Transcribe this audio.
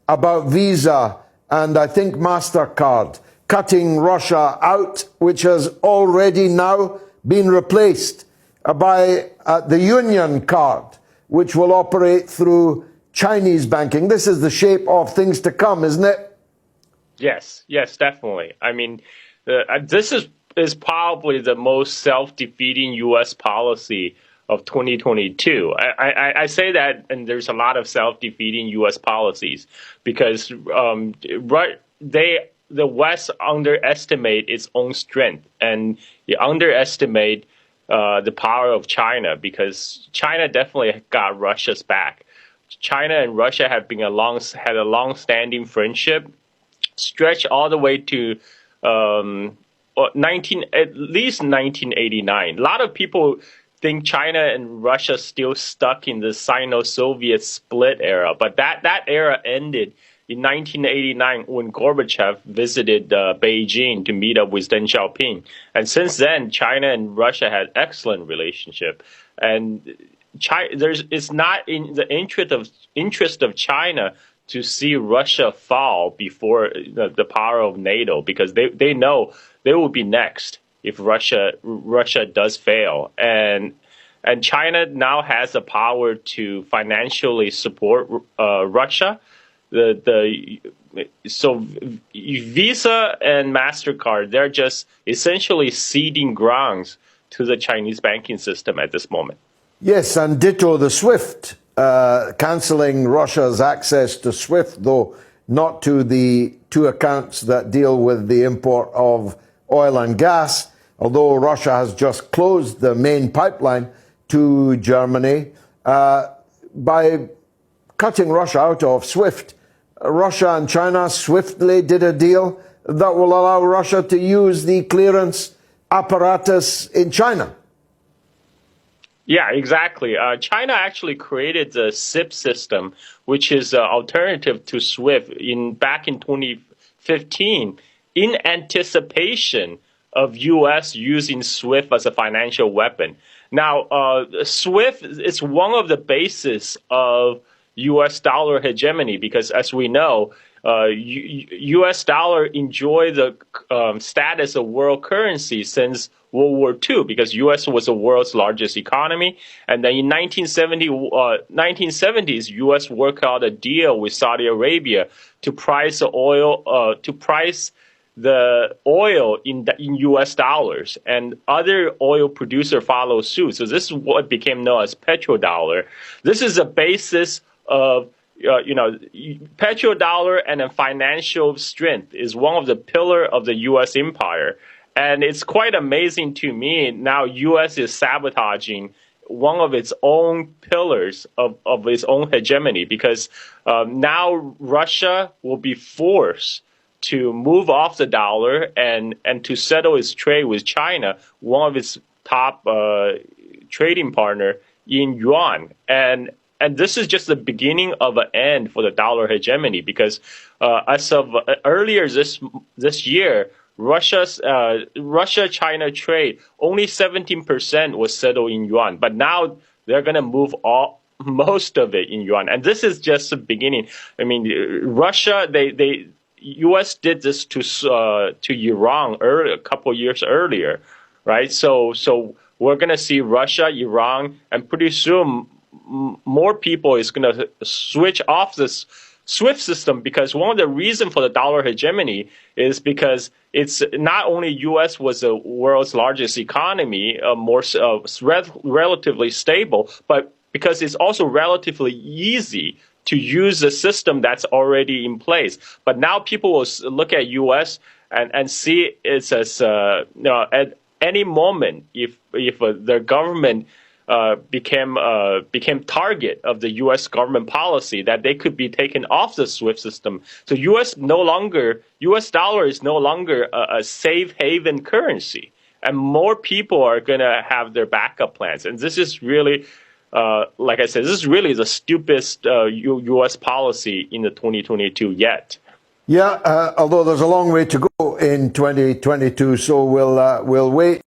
about Visa and I think MasterCard cutting Russia out, which has already now been replaced by the Yuan card, which will operate through Chinese banking. This is the shape of things to come, isn't it? Yes, yes, definitely. I mean, this is probably the most self-defeating U.S. policy of 2022. I say that, and there's a lot of self-defeating U.S. policies because the West underestimate its own strength and they underestimate the power of China because China definitely got Russia's back. China and Russia have been had a long-standing friendship, stretched all the way to at least 1989. A lot of people think China and Russia still stuck in the Sino-Soviet split era, but that era ended in 1989 when Gorbachev visited Beijing to meet up with Deng Xiaoping. And since then, China and Russia had excellent relationship. And it's not in the interest of China to see Russia fall before the power of NATO because they know they will be next if Russia does fail. And China now has the power to financially support Russia. So Visa and MasterCard, they're just essentially ceding grounds to the Chinese banking system at this moment. Yes, and ditto the SWIFT, cancelling Russia's access to SWIFT, though not to the two accounts that deal with the import of oil and gas, although Russia has just closed the main pipeline to Germany. By cutting Russia out of SWIFT, Russia and China swiftly did a deal that will allow Russia to use the clearance apparatus in China. Yeah, exactly. China actually created the SIP system, which is an alternative to SWIFT back in 2015 in anticipation of U.S. using SWIFT as a financial weapon. Now, SWIFT is one of the bases of U.S. dollar hegemony because, as we know, U.S. dollar enjoyed the status of world currency since World War II because U.S. was the world's largest economy. And then in 1970s, U.S. worked out a deal with Saudi Arabia to price the oil in U.S. dollars, and other oil producers followed suit. So this is what became known as petrodollar. This is the basis of petrodollar, and a financial strength is one of the pillars of the U.S. empire. And it's quite amazing to me now U.S. is sabotaging one of its own pillars of its own hegemony because now Russia will be forced to move off the dollar and to settle its trade with China, one of its top trading partner in Yuan. And this is just the beginning of an end for the dollar hegemony because as of earlier this year, Russia-China trade, only 17% was settled in Yuan. But now they're going to move most of it in Yuan. And this is just the beginning. I mean, Russia, U.S. did this to Iran a couple of years earlier, right? So we're going to see Russia, Iran, and pretty soon more people is going to switch off this SWIFT system because one of the reasons for the dollar hegemony is because it's not only U.S. was the world's largest economy, relatively stable, but because it's also relatively easy to use the system that's already in place. But now people will look at U.S. and see it as at any moment if their government became target of the U.S. government policy, that they could be taken off the SWIFT system. So U.S. dollar is no longer a safe haven currency, and more people are going to have their backup plans. And this is really, like I said, this is really the stupidest U.S. policy in the 2022 yet. Yeah, although there's a long way to go in 2022, so we'll wait.